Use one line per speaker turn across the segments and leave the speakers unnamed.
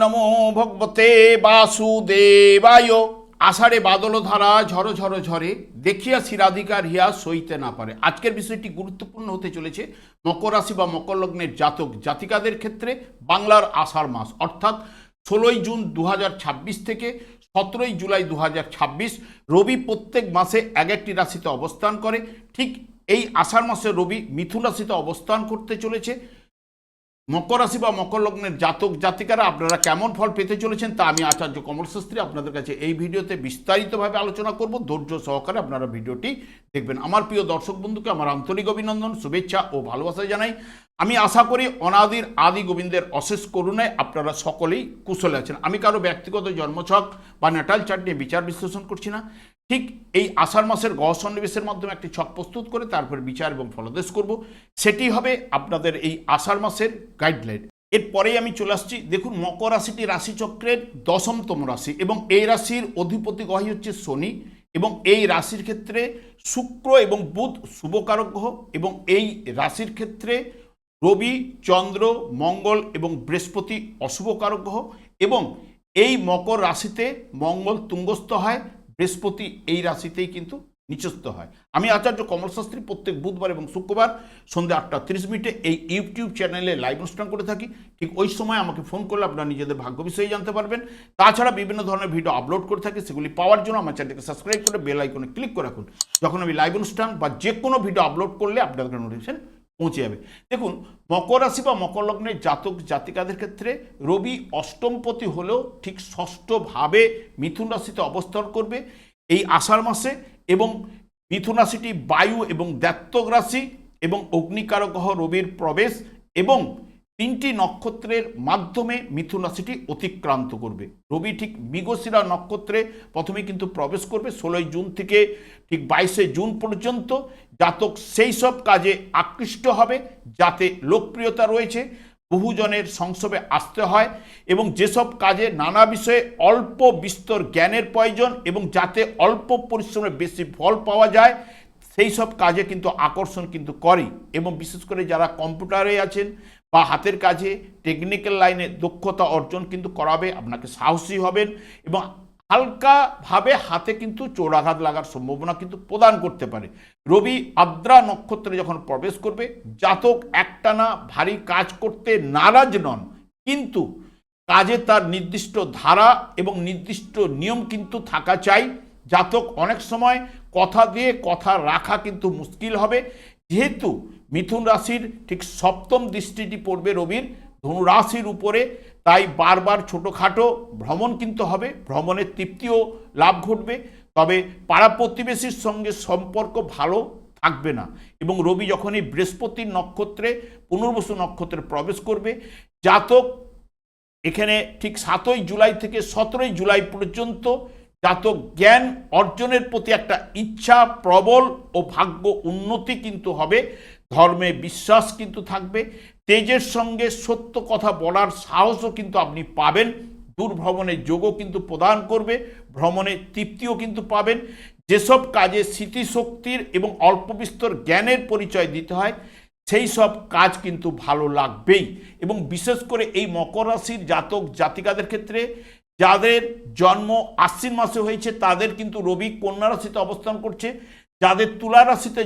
নমো ভগবতে বাসুদেবায়। আষাঢ়ে বাদল ধারা ঝড় ঝড় ঝরে, দেখিয়া শিরাধিকার হিয়া সইতে না পারে। আজকের বিষয়টি গুরুত্বপূর্ণ হতে চলেছে মকর রাশি বা মকর লগ্নের জাতক জাতিকাদের ক্ষেত্রে। বাংলার আষাঢ় মাস অর্থাৎ 16ই জুন 2026 থেকে 17ই জুলাই 2026 রবি প্রত্যেক মাসে এক একটি রাশিতে অবস্থান করে। ঠিক এই আষাঢ় মাসে রবি মিথুন রাশিতে অবস্থান করতে চলেছে। মকর রাশি বা মকর লগ্নের জাতক জাতিকারা আপনারা কেমন ফল পেতে চলেছেন তা আমি আচার্য কমল শাস্ত্রী আপনাদের কাছে এই ভিডিওতে বিস্তারিতভাবে আলোচনা করব। ধৈর্য সহকারে আপনারা ভিডিওটি দেখবেন। আমার প্রিয় দর্শক বন্ধুকে আমার আন্তরিক অভিনন্দন, শুভেচ্ছা ও ভালোবাসা জানাই। আমি আশা করি অনাদির আদি গোবিন্দের অশেষ করুণায় আপনারা সকলেই কুশলে আছেন। আমি কারো ব্যক্তিগত জন্মছক বা ন্যাটাল চার্ট নিয়ে বিচার বিশ্লেষণ করছি না। ঠিক এই আষাঢ় মাসের গ্রহ সন্নিবেশের মাধ্যমে একটি ছক প্রস্তুত করে তারপর বিচার এবং ফলদেশ করব। সেটি হবে আপনাদের এই আষাঢ় মাসের গাইডলাইন। এরপরেই আমি চলে আসছি। দেখুন, মকর রাশিটি রাশিচক্রের 10তম রাশি এবং এই রাশির অধিপতি গ্রহই হচ্ছে শনি এবং এই রাশির ক্ষেত্রে শুক্র এবং বুধ শুভকারক গ্রহ এবং এই রাশির ক্ষেত্রে রবি, চন্দ্র, মঙ্গল এবং বৃহস্পতি অশুভকারক গ্রহ এবং এই মকর রাশিতে মঙ্গল তুঙ্গস্থ হয়, বৃহস্পতি এই রাশিতেই কিন্তু নিচস্থ হয়। আমি আচার্য কমল শাস্ত্রী প্রত্যেক বুধবার এবং শুক্রবার সন্ধ্যা 8:30 এই ইউটিউব চ্যানেলে লাইভ অনুষ্ঠান করে থাকি। ঠিক ওই সময় আমাকে ফোন করলে আপনারা নিজেদের ভাগ্য বিষয়ে জানতে পারবেন। তাছাড়া বিভিন্ন ধরনের ভিডিও আপলোড করে থাকি, সেগুলি পাওয়ার জন্য আমার চ্যানেলকে সাবস্ক্রাইব করে বেল আইকনে ক্লিক করে রাখুন। যখন আমি লাইভ অনুষ্ঠান বা যে কোনো ভিডিও আপলোড করলে আপনাদের নোটিফিকেশন পৌঁছে যাবে। দেখুন, মকর রাশি বা মকর লগ্নের জাতক জাতিকাদের ক্ষেত্রে রবি অষ্টমপতি হলেও ঠিক ষষ্ঠভাবে মিথুন রাশিতে অবস্থান করবে এই আষাঢ় মাসে এবং মিথুন রাশিটি বায়ু এবং দ্ব্যর্থক রাশি এবং অগ্নিকারক গ্রহ রবির প্রবেশ এবং 3টি নক্ষত্রের মাধ্যমে মিথুন রাশিটি অতিক্রান্ত করবে। রবি ঠিক মৃগশিরা নক্ষত্রে প্রথমে কিন্তু প্রবেশ করবে 16ই জুন থেকে ঠিক 22শে জুন পর্যন্ত। জাতক সেই সব কাজে আকৃষ্ট হবে যাতে লোকপ্রিয়তা রয়েছে, বহুজনের সংস্রবে আসতে হয় এবং যেসব কাজে নানা বিষয়ে অল্প বিস্তর জ্ঞানের প্রয়োজন এবং যাতে অল্প পরিশ্রমে বেশি ফল পাওয়া যায় সেই সব কাজে কিন্তু আকর্ষণ কিন্তু করে। এবং বিশেষ করে যারা কম্পিউটারে আছেন বা হাতের কাজে টেকনিক্যাল লাইনে দক্ষতা অর্জন কিন্তু করাবে, আপনাকে সাহসী হবেন এবং হালকাভাবে হাতে কিন্তু চোরাঘাত লাগার সম্ভাবনা কিন্তু প্রদান করতে পারে। রবি আদ্রা নক্ষত্রে যখন প্রবেশ করবে জাতক একটানা ভারী কাজ করতে নারাজ নন, কিন্তু কাজে তার নির্দিষ্ট ধারা এবং নির্দিষ্ট নিয়ম কিন্তু থাকা চাই। জাতক অনেক সময় কথা দিয়ে কথা রাখা কিন্তু মুশকিল হবে, যেহেতু মিথুন রাশির ঠিক 7ম দৃষ্টিটি পড়বে রবির ধনু রাশির উপরে, তাই বারবার ছোটোখাটো ভ্রমণ কিন্তু হবে, ভ্রমণের তৃপ্তিও লাভ ঘটবে। তবে পাড়া প্রতিবেশীর সঙ্গে সম্পর্ক ভালো থাকবে না এবং রবি যখনই বৃহস্পতির নক্ষত্রে পুনর্বসু নক্ষত্রে প্রবেশ করবে জাতক এখানে ঠিক 7ই জুলাই থেকে 17ই জুলাই পর্যন্ত জাতক জ্ঞান অর্জনের প্রতি একটা ইচ্ছা প্রবল ও ভাগ্য উন্নতি কিন্তু হবে। ধর্মে বিশ্বাস কিন্তু থাকবে, তেজের সঙ্গে সত্য কথা বলার সাহসও কিন্তু আপনি পাবেন। দূরভ্রমণের যোগও কিন্তু প্রদান করবে, ভ্রমণের তৃপ্তিও কিন্তু পাবেন। যেসব কাজে স্মৃতিশক্তির এবং অল্প বিস্তর জ্ঞানের পরিচয় দিতে হয় সেই সব কাজ কিন্তু ভালো লাগবেই। এবং বিশেষ করে এই মকর রাশির জাতক জাতিকাদের ক্ষেত্রে যাদের জন্ম আশ্বিন মাসে হয়েছে তাদের কিন্তু রবি কন্যা রাশিতে অবস্থান করছে, যাদের তুলা রাশিতে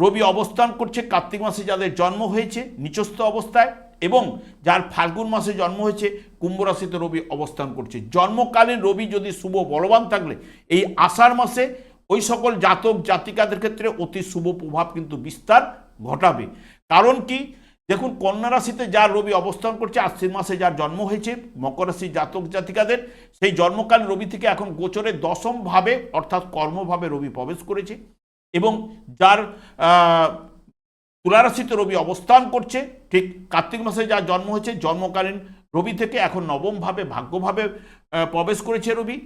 রবি অবস্থান করছে কার্তিক মাসে যাদের জন্ম হয়েছে নিচস্থ অবস্থায়, এবং যার ফাল্গুন মাসে জন্ম হয়েছে কুম্ভ রাশিতে রবি অবস্থান করছে। জন্মকালীন রবি যদি শুভ বলবান থাকলে এই আষাঢ় মাসে ওই সকল জাতক জাতিকাদের ক্ষেত্রে অতি শুভ প্রভাব কিন্তু বিস্তার ঘটাবে। কারণ কি, দেখুন, কন্যা রাশিতে যার রবি অবস্থান করছে আশ্বিন মাসে যার জন্ম হয়েছে মকর রাশির জাতক জাতিকাদের সেই জন্মকাল রবি থেকে এখন গোচরে 10ম ভাবে অর্থাৎ কর্মভাবে রবি প্রবেশ করেছে এবং যার তুলা রাশিতে রবি অবস্থান করছে ঠিক কার্তিক মাসে যার জন্ম হয়েছে জন্মকালীন রবি থেকে এখন 9ম ভাবে ভাগ্যভাবে প্রবেশ করেছে রবি।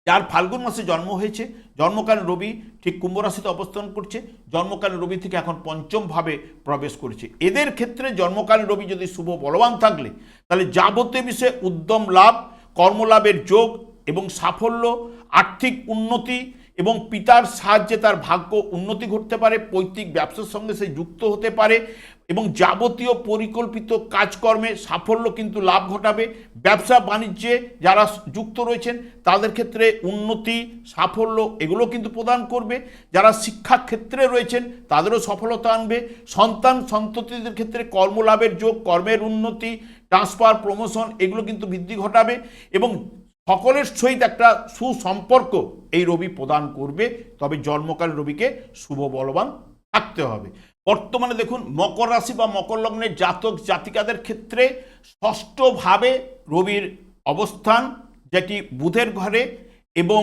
যার ফাল্গুন মাসে জন্ম হয়েছে জন্মকালীন রবি ঠিক কুম্ভ রাশিতে অবস্থান করছে, জন্মকালীন রবি থেকে এখন 5ম ভাবে প্রবেশ করেছে। এদের ক্ষেত্রে জন্মকালীন রবি যদি শুভ বলবান থাকলে তাহলে যাবতীয় বিষয়ে উদ্যম লাভ, কর্মলাভের যোগ এবং সাফল্য, আর্থিক উন্নতি এবং পিতার সাহায্যে তার ভাগ্য উন্নতি ঘটতে পারে, পৈতৃক ব্যবসার সঙ্গে সে যুক্ত হতে পারে এবং যাবতীয় পরিকল্পিত কাজকর্মে সাফল্য কিন্তু লাভ ঘটাবে। ব্যবসা বাণিজ্যে যারা যুক্ত রয়েছেন তাদের ক্ষেত্রে উন্নতি, সাফল্য এগুলো কিন্তু প্রদান করবে। যারা শিক্ষাক্ষেত্রে রয়েছেন তাদেরও সফলতা আনবে। সন্তান সন্ততিদের ক্ষেত্রে কর্মলাভের যোগ, কর্মের উন্নতি, ট্রান্সফার, প্রমোশন এগুলো কিন্তু বৃদ্ধি ঘটাবে এবং সকলের সহিত একটা সুসম্পর্ক এই রবি প্রদান করবে। তবে জন্মকাল রবিকে শুভ বলবান থাকতে হবে। বর্তমানে দেখুন মকর রাশি বা মকর লগ্নের জাতক জাতিকাদের ক্ষেত্রে ষষ্ঠভাবে রবির অবস্থান, যেটি বুধের ঘরে, এবং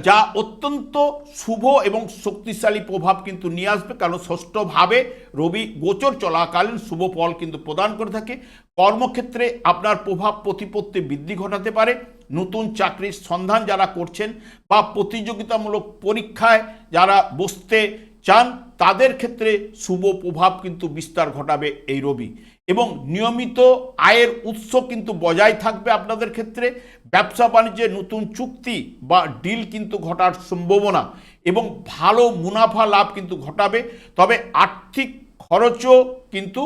যা অত্যন্ত শুভ এবং শক্তিশালী প্রভাব কিন্তু নিয়ে আসবে। কারণ ষষ্ঠভাবে রবি গোচর চলাকালীন শুভ ফল কিন্তু প্রদান করে থাকে। কর্মক্ষেত্রে আপনার প্রভাব প্রতিপত্তি বৃদ্ধি ঘটাতে পারে। নতুন চাকরির সন্ধান যারা করছেন বা প্রতিযোগিতামূলক পরীক্ষায় যারা বসতে চান তাদের ক্ষেত্রে শুভ প্রভাব কিন্তু বিস্তার ঘটাবে এই রবি। এবং নিয়মিত আয়ের উৎস কিন্তু বজায় থাকবে আপনাদের ক্ষেত্রে। ব্যবসা বাণিজ্যে নতুন চুক্তি বা ডিল কিন্তু ঘটার সম্ভাবনা এবং ভালো মুনাফা লাভ কিন্তু ঘটাবে। তবে আর্থিক খরচও কিন্তু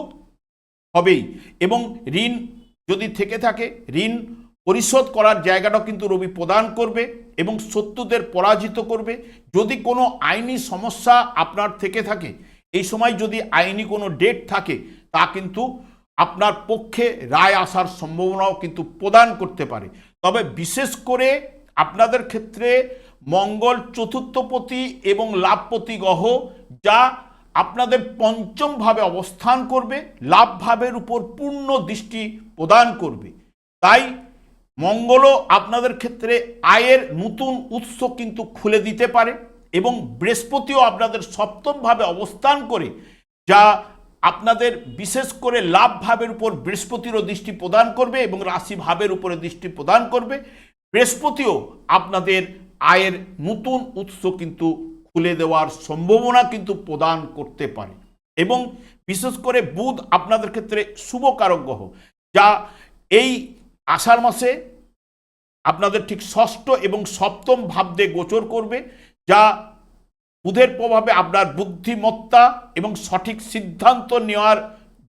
হবেই এবং ঋণ যদি থেকে থাকে ঋণ পরিশোধ করার জায়গাটাও কিন্তু রবি প্রদান করবে এবং শত্রুদের পরাজিত করবে। যদি কোনো আইনি সমস্যা আপনার থেকে থাকে, এই সময় যদি আইনি কোনো ডেট থাকে, তা কিন্তু আপনার পক্ষে রায় আসার সম্ভাবনাও কিন্তু প্রদান করতে পারে। তবে বিশেষ করে আপনাদের ক্ষেত্রে মঙ্গল চতুর্থপতি এবং লাভপতি গ্রহ, যা আপনাদের পঞ্চম ভাবে অবস্থান করবে, লাভ ভাবের উপর পূর্ণ দৃষ্টি প্রদান করবে। তাই মঙ্গলও আপনাদের ক্ষেত্রে আয়ের নতুন উৎস কিন্তু খুলে দিতে পারে এবং বৃহস্পতিও আপনাদের সপ্তম ভাবে অবস্থান করে, যা আপনাদের বিশেষ করে লাভ ভাবের উপর বৃহস্পতিরও দৃষ্টি প্রদান করবে এবং রাশি ভাবের উপরে দৃষ্টি প্রদান করবে। বৃহস্পতিও আপনাদের আয়ের নতুন উৎস কিন্তু খুলে দেওয়ার সম্ভাবনা কিন্তু প্রদান করতে পারে। এবং বিশেষ করে বুধ আপনাদের ক্ষেত্রে শুভকারক গ্রহ, যা এই আষাঢ় মাসে আপনাদের ঠিক ষষ্ঠ এবং সপ্তম ভাব দিয়ে গোচর করবে, যা বুধের প্রভাবে আপনার বুদ্ধিমত্তা এবং সঠিক সিদ্ধান্ত নেওয়ার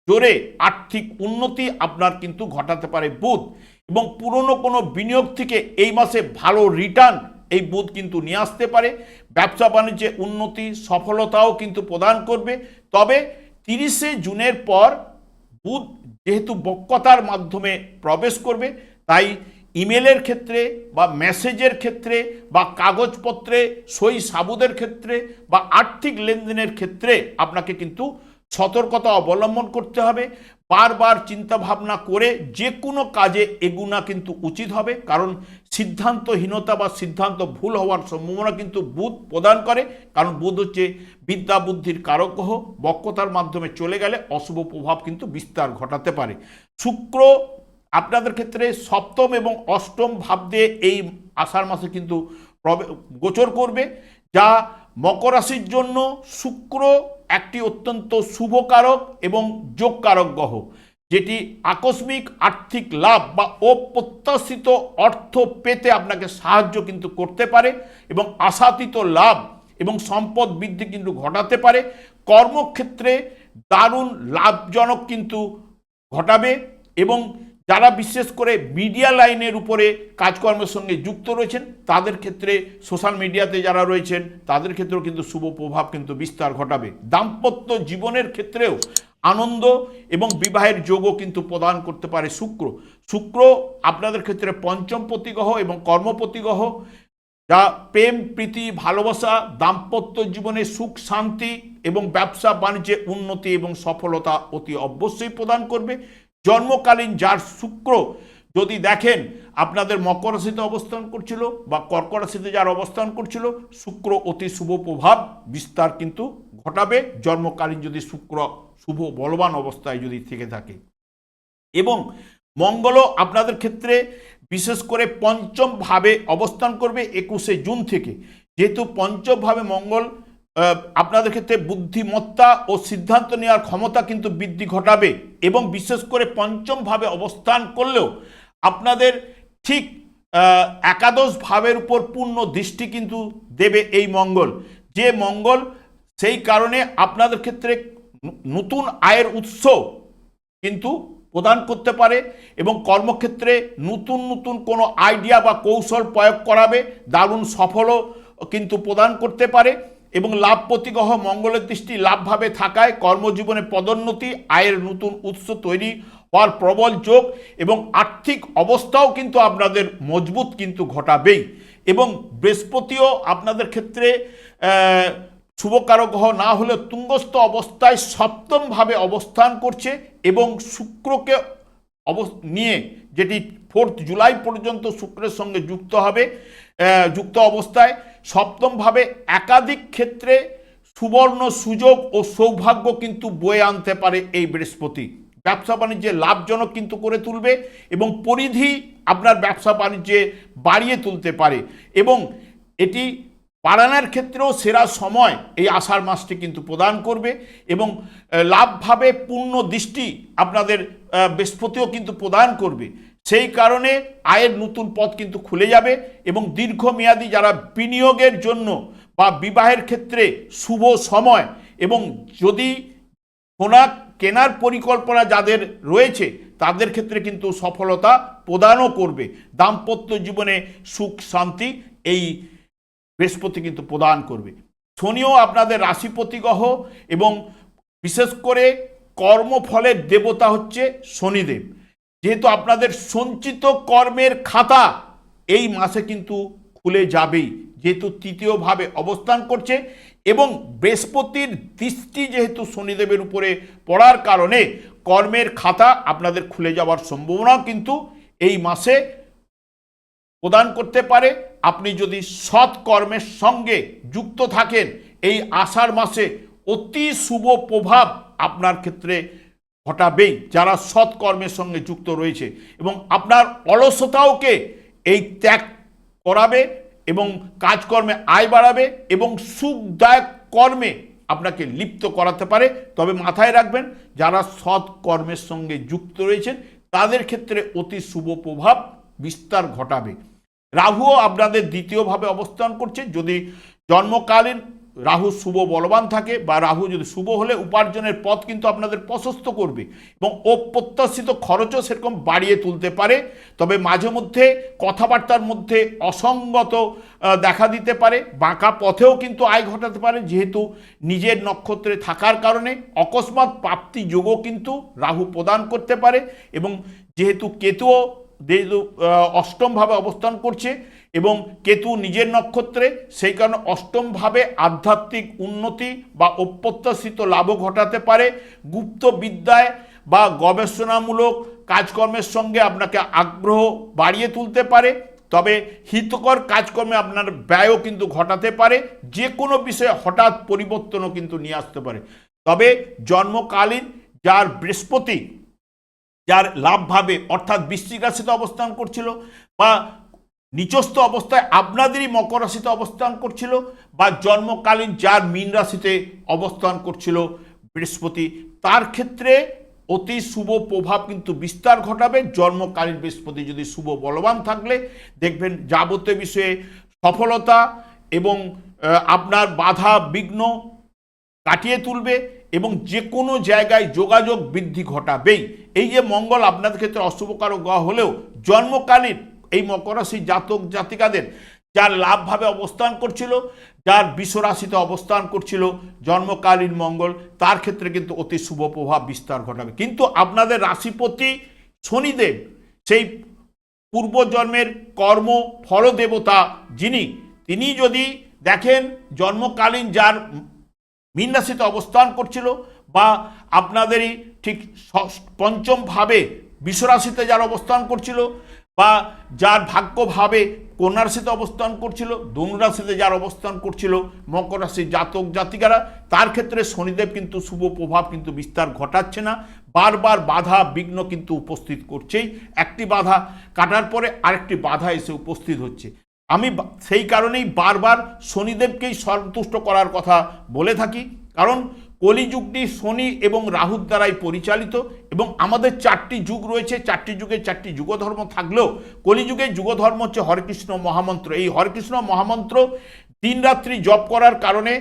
জোরে আর্থিক উন্নতি আপনার কিন্তু ঘটাতে পারে বুধ। এবং পুরনো কোনো বিনিয়োগ থেকে এই মাসে ভালো রিটার্ন এই বুধ কিন্তু নিয়ে আসতে পারে। ব্যবসা বাণিজ্যে উন্নতি, সফলতাও কিন্তু প্রদান করবে। তবে 30শে জুনের পর বুধ যেহেতু বক্রতার মাধ্যমে প্রবেশ করবে, তাই ইমেলের ক্ষেত্রে বা মেসেজের ক্ষেত্রে বা কাগজপত্রে সই সাবুদের ক্ষেত্রে বা আর্থিক লেনদেনের ক্ষেত্রে আপনাকে কিন্তু সতর্কতা অবলম্বন করতে হবে। বারবার চিন্তা ভাবনা করে যে কোনো কাজে এগুনা কিন্তু উচিত হবে, কারণ সিদ্ধান্তহীনতা বা সিদ্ধান্ত ভুল হওয়ার সম্ভাবনা কিন্তু বুধ প্রদান করে। কারণ বুধ হচ্ছে বিদ্যা বুদ্ধির কারক গ্রহ, বক্রতার মাধ্যমে চলে গেলে অশুভ প্রভাব কিন্তু বিস্তার ঘটাতে পারে। শুক্র আপনাদের ক্ষেত্রে সপ্তম এবং অষ্টম ভাব দিয়ে এই আষাঢ় মাসে কিন্তু গোচর করবে, যা মকর রাশির জন্য শুক্র একটি অত্যন্ত শুভকারক এবং যোগকারক গ্রহ, যেটি আকস্মিক আর্থিক লাভ বা অপ্রত্যাশিত অর্থ পেতে আপনাকে সাহায্য কিন্তু করতে পারে এবং আশাতীত লাভ এবং সম্পদ বৃদ্ধি কিন্তু ঘটাতে পারে। কর্মক্ষেত্রে দারুণ লাভজনক কিন্তু ঘটাবে এবং যারা বিশেষ করে মিডিয়া লাইনের উপরে কাজকর্মের সঙ্গে যুক্ত রয়েছেন তাদের ক্ষেত্রে, সোশ্যাল মিডিয়াতে যারা রয়েছেন তাদের ক্ষেত্রেও কিন্তু শুভ প্রভাব কিন্তু বিস্তার ঘটাবে। দাম্পত্য জীবনের ক্ষেত্রেও আনন্দ এবং বিবাহের যোগও কিন্তু প্রদান করতে পারে শুক্র। শুক্র আপনাদের ক্ষেত্রে পঞ্চমপতি গ্রহ এবং কর্মপতি গ্রহ, যা প্রেম, প্রীতি, ভালোবাসা, দাম্পত্য জীবনে সুখ শান্তি এবং ব্যবসা বাণিজ্যে উন্নতি এবং সফলতা অতি অবশ্যই প্রদান করবে। জন্মকালীন যার শুক্র যদি দেখেন আপনাদের মকর রাশিতে অবস্থান করছিল বা কর্কট রাশিতে যার অবস্থান করছিল, শুক্র অতি শুভ প্রভাব বিস্তার কিন্তু ঘটাবে জন্মকালীন যদি শুক্র শুভ বলবান অবস্থায় যদি থেকে থাকে। এবং মঙ্গলও আপনাদের ক্ষেত্রে বিশেষ করে পঞ্চম ভাবে অবস্থান করবে 21শে জুন থেকে। যেহেতু পঞ্চম ভাবে মঙ্গল আপনাদের ক্ষেত্রে বুদ্ধিমত্তা ও সিদ্ধান্ত নেওয়ার ক্ষমতা কিন্তু বৃদ্ধি ঘটাবে এবং বিশেষ করে পঞ্চম ভাবে অবস্থান করলেও আপনাদের ঠিক একাদশ ভাবের উপর পূর্ণ দৃষ্টি কিন্তু দেবে এই মঙ্গল, যে মঙ্গল সেই কারণে আপনাদের ক্ষেত্রে নতুন আয়ের উৎস কিন্তু প্রদান করতে পারে এবং কর্মক্ষেত্রে নতুন নতুন কোনো আইডিয়া বা কৌশল প্রয়োগ করাবে, দারুণ সফলও কিন্তু প্রদান করতে পারে। এবং লাভপতি গ্রহ মঙ্গলের দৃষ্টি লাভভাবে থাকায় কর্মজীবনে পদোন্নতি, আয়ের নতুন উৎস তৈরি হওয়ার প্রবল যোগ এবং আর্থিক অবস্থাও কিন্তু আপনাদের মজবুত কিন্তু ঘটাবেই। এবং বৃহস্পতিও আপনাদের ক্ষেত্রে শুভকারক গ্রহ না হলে তুঙ্গস্থ অবস্থায় সপ্তমভাবে অবস্থান করছে এবং শুক্রকে নিয়ে, যেটি 4 জুলাই পর্যন্ত শুক্রের সঙ্গে যুক্ত অবস্থায় সপ্তমভাবে একাধিক ক্ষেত্রে সুবর্ণ সুযোগ ও সৌভাগ্য কিন্তু বয়ে আনতে পারে এই বৃহস্পতি। ব্যবসা বাণিজ্যে লাভজনক কিন্তু করে তুলবে এবং পরিধি আপনার ব্যবসা বাণিজ্যে বাড়িয়ে তুলতে পারে এবং এটি বাড়ানোর ক্ষেত্রেও সেরা সময় এই আষাঢ় মাসটি কিন্তু প্রদান করবে এবং লাভভাবে পূর্ণ দৃষ্টি আপনাদের বৃহস্পতিও কিন্তু প্রদান করবে। সেই কারণে আয়ের নতুন পথ কিন্তু খুলে যাবে এবং দীর্ঘমেয়াদী যারা বিনিয়োগের জন্য বা বিবাহের ক্ষেত্রে শুভ সময় এবং যদি সোনা কেনার পরিকল্পনা যাদের রয়েছে তাদের ক্ষেত্রে কিন্তু সফলতা প্রদানও করবে। দাম্পত্য জীবনে সুখ শান্তি এই বৃহস্পতি কিন্তু প্রদান করবে। শনিও আপনাদের রাশিপতি গ্রহ এবং বিশেষ করে কর্মফলের দেবতা হচ্ছে শনিদেব। যেহেতু আপনাদের সঞ্চিত কর্মের খাতা এই মাসে কিন্তু খুলে যাবেই, যেহেতু তৃতীয়ভাবে অবস্থান করছে এবং বৃহস্পতির দৃষ্টি যেহেতু শনিদেবের উপরে পড়ার কারণে কর্মের খাতা আপনাদের খুলে যাওয়ার সম্ভাবনাও কিন্তু এই মাসে প্রদান করতে পারে। আপনি যদি সৎ কর্মের সঙ্গে যুক্ত থাকেন এই আষাঢ় মাসে অতি শুভ প্রভাব আপনার ক্ষেত্রে ঘটাবেই যারা সৎ কর্মের সঙ্গে যুক্ত রয়েছে এবং আপনার অলসতাওকে এই ত্যাগ করাবে এবং কাজকর্মে আয় বাড়াবে এবং সুখদায়ক কর্মে আপনাকে লিপ্ত করাতে পারে। তবে মাথায় রাখবেন যারা সৎ কর্মের সঙ্গে যুক্ত রয়েছেন তাদের ক্ষেত্রে অতি শুভ প্রভাব বিস্তার ঘটাবে। রাহুও আপনাদের দ্বিতীয়ভাবে অবস্থান করছে। যদি জন্মকালীন রাহু শুভ বলবান থাকে বা রাহু যদি শুভ হলে উপার্জনের পথ কিন্তু আপনাদের প্রশস্ত করবে এবং অপ্রত্যাশিত খরচও সেরকম বাড়িয়ে তুলতে পারে। তবে মাঝে মধ্যে কথাবার্তার মধ্যে অসঙ্গত দেখা দিতে পারে, বাঁকা পথেও কিন্তু আয় ঘটাতে পারে যেহেতু নিজের নক্ষত্রে থাকার কারণে অকস্মাৎ প্রাপ্তি যোগও কিন্তু রাহু প্রদান করতে পারে এবং যেহেতু কেতুও অষ্টমভাবে অবস্থান করছে এবং কেতু নিজের নক্ষত্রে, সেই কারণে অষ্টমভাবে আধ্যাত্মিক উন্নতি বা অপ্রত্যাশিত লাভও ঘটাতে পারে। গুপ্ত বিদ্যায় বা গবেষণামূলক কাজকর্মের সঙ্গে আপনাকে আগ্রহ বাড়িয়ে তুলতে পারে। তবে হিতকর কাজকর্মে আপনার ব্যয়ও কিন্তু ঘটাতে পারে, যে কোনো বিষয়ে হঠাৎ পরিবর্তনও কিন্তু নিয়ে আসতে পারে। তবে জন্মকালীন যার বৃহস্পতি যার লাভভাবে অর্থাৎ বৃশ্চিক রাশিতে অবস্থান করছিল বা নিচস্থ অবস্থায় আপনাদেরই মকর রাশিতে অবস্থান করছিল বা জন্মকালীন যার মীন রাশিতে অবস্থান করছিল বৃহস্পতি, তার ক্ষেত্রে অতি শুভ প্রভাব কিন্তু বিস্তার ঘটাবে। জন্মকালীন বৃহস্পতি যদি শুভ বলবান থাকলে দেখবেন যাবতীয় বিষয়ে সফলতা এবং আপনার বাধা বিঘ্ন কাটিয়ে তুলবে এবং যে কোনো জায়গায় যোগাযোগ বৃদ্ধি ঘটাবেই। এই যে মঙ্গল আপনাদের ক্ষেত্রে অশুভকারক গ্রহ হলেও জন্মকালীন এই মকর রাশির জাতক জাতিকাদের যার লাভভাবে অবস্থান করছিল, যার বৃষ রাশিতে অবস্থান করছিল জন্মকালীন মঙ্গল, তার ক্ষেত্রে কিন্তু অতি শুভ প্রভাব বিস্তার ঘটাবে। কিন্তু আপনাদের রাশিপতি শনিদেব সেই পূর্বজন্মের কর্ম ফলদেবতা যিনি, তিনি যদি দেখেন জন্মকালীন যার মীন রাশিতে অবস্থান করছিল বা আপনাদেরই ঠিক পঞ্চমভাবে বৃষ রাশিতে যার অবস্থান করছিল বা যার ভাগ্যভাবে কন্যা রাশিতে অবস্থান করছিল, ধনু রাশিতে যার অবস্থান করছিল মকর রাশির জাতক জাতিকারা, তার ক্ষেত্রে শনিদেব কিন্তু শুভ প্রভাব কিন্তু বিস্তার ঘটাচ্ছে না, বারবার বাধা বিঘ্ন কিন্তু উপস্থিত করছেই। একটি বাধা কাটার পরে আরেকটি বাধা এসে উপস্থিত হচ্ছে। আমি সেই কারণেই বারবার শনিদেবকেই সন্তুষ্ট করার কথা বলে থাকি, কারণ কলিযুগটি শনি এবং রাহুর দ্বারাই পরিচালিত এবং আমাদের 4টি যুগ রয়েছে। 4টি যুগে 4টি যুগধর্ম থাকলেও কলিযুগে যুগধর্ম হচ্ছে হরেকৃষ্ণ মহামন্ত্র। এই হরেকৃষ্ণ মহামন্ত্র দিনরাত্রি জপ করার কারণে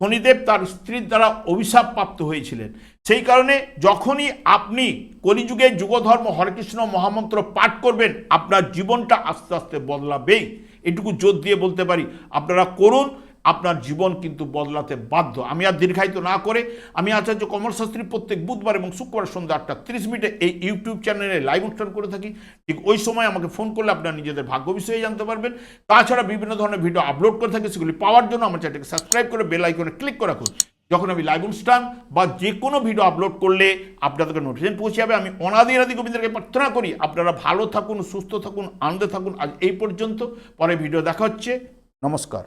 শনিদেব তার স্ত্রীর দ্বারা অভিশাপ প্রাপ্ত হয়েছিলেন। সেই কারণে যখনই আপনি কলিযুগে যুগধর্ম হরেকৃষ্ণ মহামন্ত্র পাঠ করবেন, আপনার জীবনটা আস্তে আস্তে বদলাবেই। এটুকু জোর দিয়ে বলতে পারি, আপনারা করুন, আপনার জীবন কিন্তু বদলাতে বাধ্য। আমি আর দীর্ঘায়িত না করে, আমি আচার্য কমল শাস্ত্রী প্রত্যেক বুধবার এবং শুক্রবার সন্ধ্যা 8:30 এই ইউটিউব চ্যানেলে লাইভ অনুষ্ঠান করে থাকি। ঠিক ওই সময় আমাকে ফোন করলে আপনারা নিজেদের ভাগ্য বিষয়ে জানতে পারবেন। তাছাড়া বিভিন্ন ধরনের ভিডিও আপলোড করে থাকি, সেগুলি পাওয়ার জন্য আমার চ্যানেলকে সাবস্ক্রাইব করে বেল আইকনে ক্লিক করে রাখুন। যখন আমি লাইভ অনুষ্ঠান বা যে কোনো ভিডিও আপলোড করলে আপনাদেরকে নোটিফিকেশন পৌঁছে যাবে। আমি অনাদি গোবিন্দের প্রার্থনা করি আপনারা ভালো থাকুন, সুস্থ থাকুন, আনন্দে থাকুন। আজ এই পর্যন্ত, পরে ভিডিও দেখা হচ্ছে। নমস্কার।